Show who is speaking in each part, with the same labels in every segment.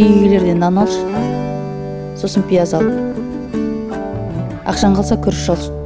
Speaker 1: Үйгілерден нан алшы. Сосын пияз ал. Ақшаң қалса күріш алшы.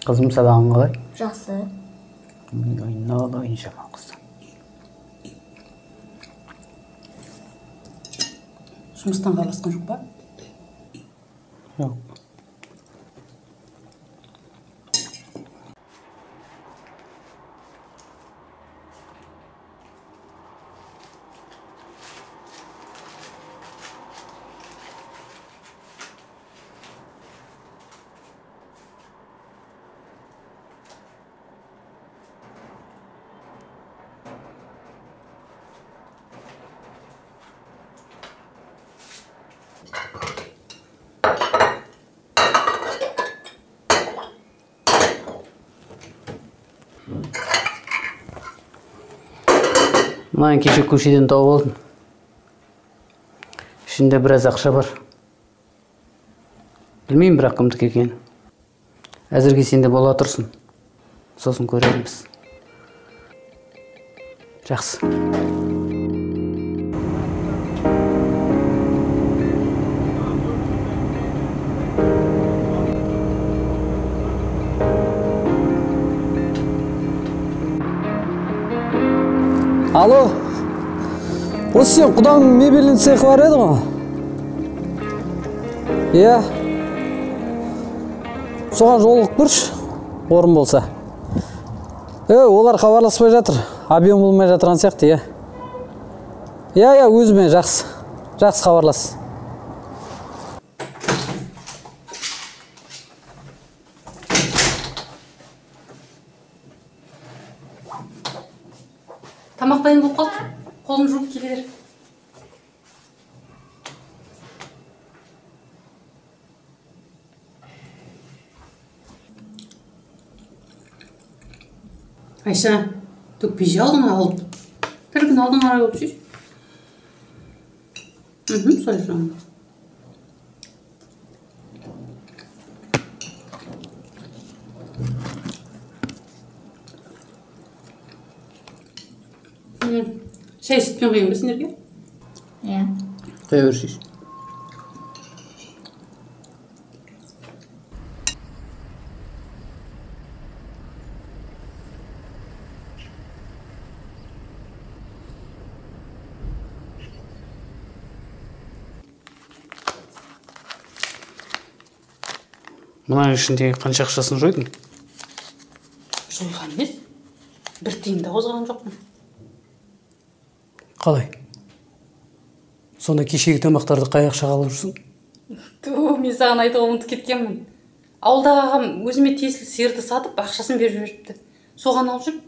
Speaker 2: Қызым сабағың қалай?
Speaker 1: Жақсы.
Speaker 2: Ойнауын жаман қызым.
Speaker 3: Жұмыстан хабарласқан жоқ па?
Speaker 2: Жоқ. Маған кеше көшеден тауып алдым. Ішінде біраз ақша бар. Білмеймін бірақ кімдікі екенін. Әзірге сенде бола тұрсын. Сосын көреміз. Жақсы.
Speaker 4: Алло, осы сен құданың мебелін цехы бар еді ғой? Иә. Соған жолығып тұршы, орын болса. Олар хабарласпай жатыр, объем болмай жатырған сияқты, иә. Иә, өзіме жақсы. Жақсы хабарлас.
Speaker 3: Тамақ дайын болып қалды. Қолын жуып келер. Айша, төкпей алдыңа алып. Бір күн алдың арай болып жүрші. Солай жаңа. Шай сүтпен қойын ба сендерге?
Speaker 1: Иә.
Speaker 2: Қоя бершейші. Мұның ішіндегі қанша ақшасын жойдың?
Speaker 3: Жойған емес. Бір тиын да қозғаған жоқпын.
Speaker 2: Қалай? Сонда кешегі тамақтарды қай ақшаға алып жүрсің?
Speaker 3: Мен саған айтуға ұмытып кеткенмін. Ауылдағы ағам өзіме тиесілі сиырды сатып, ақшасын беріп жіберіпті. Соған алып жүр.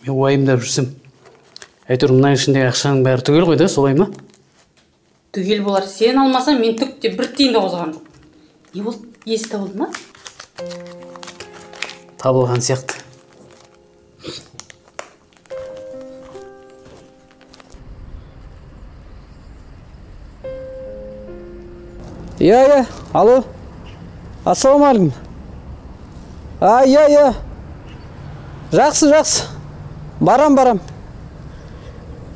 Speaker 2: Мен уайымдап жүрсем. Әйтеуір мұның ішіндегі ақшаның бәрі түгел ғой да, солай ма?
Speaker 3: Түгел болар. Сен алмасаң, мен түк те бір тиын да қозғаған жоқ. Не болды? Есі табылды ма?
Speaker 2: Табылған сияқты.
Speaker 4: Иә, алло. Ассалаумағалейкум. Иә. Жақсы. Барам.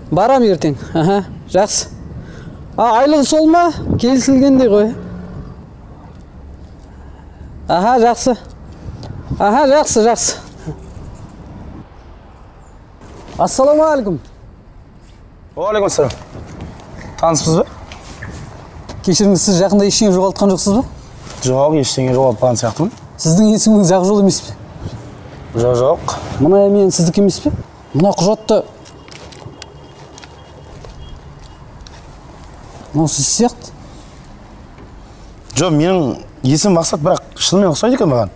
Speaker 4: Барам ертең. Жақсы. Айлығы сол ма? Келісілгендей ғой. Жақсы. Жақсы. Ассалаумағалейкум.
Speaker 5: Уағалейкум ассалам. Таныспыз ба?
Speaker 4: Кешіріңіз, сіз жақында ештеңе жоғалтқан жоқсыз ба?
Speaker 5: Жоқ, ештеңе жоғалтпаған сияқтымын.
Speaker 4: Сіздің есіміңіз Ақжол емес пе?
Speaker 5: Жоқ.
Speaker 4: Мына мен сіздікі емес пе? Мына құжатты... Мынау сіз сияқты?
Speaker 5: Жоқ, менің есім Мақсат, бірақ шынымен ұқсайды екен маған.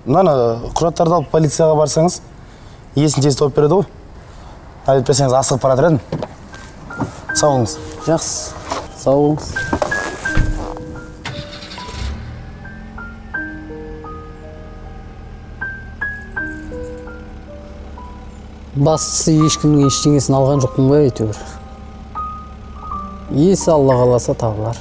Speaker 5: Мынаны құжаттарды алып полицияға барсаңыз, есін тез тауып береді ғой. Айтпасаңыз асығып бара жатыр едім. Сау болыңыз.
Speaker 4: Жақсы. Сау болыңыз. Бастысы ешкімнің ештеңесін алған жоқпын ғой әйтеуір. Есі Алла қаласа табылар.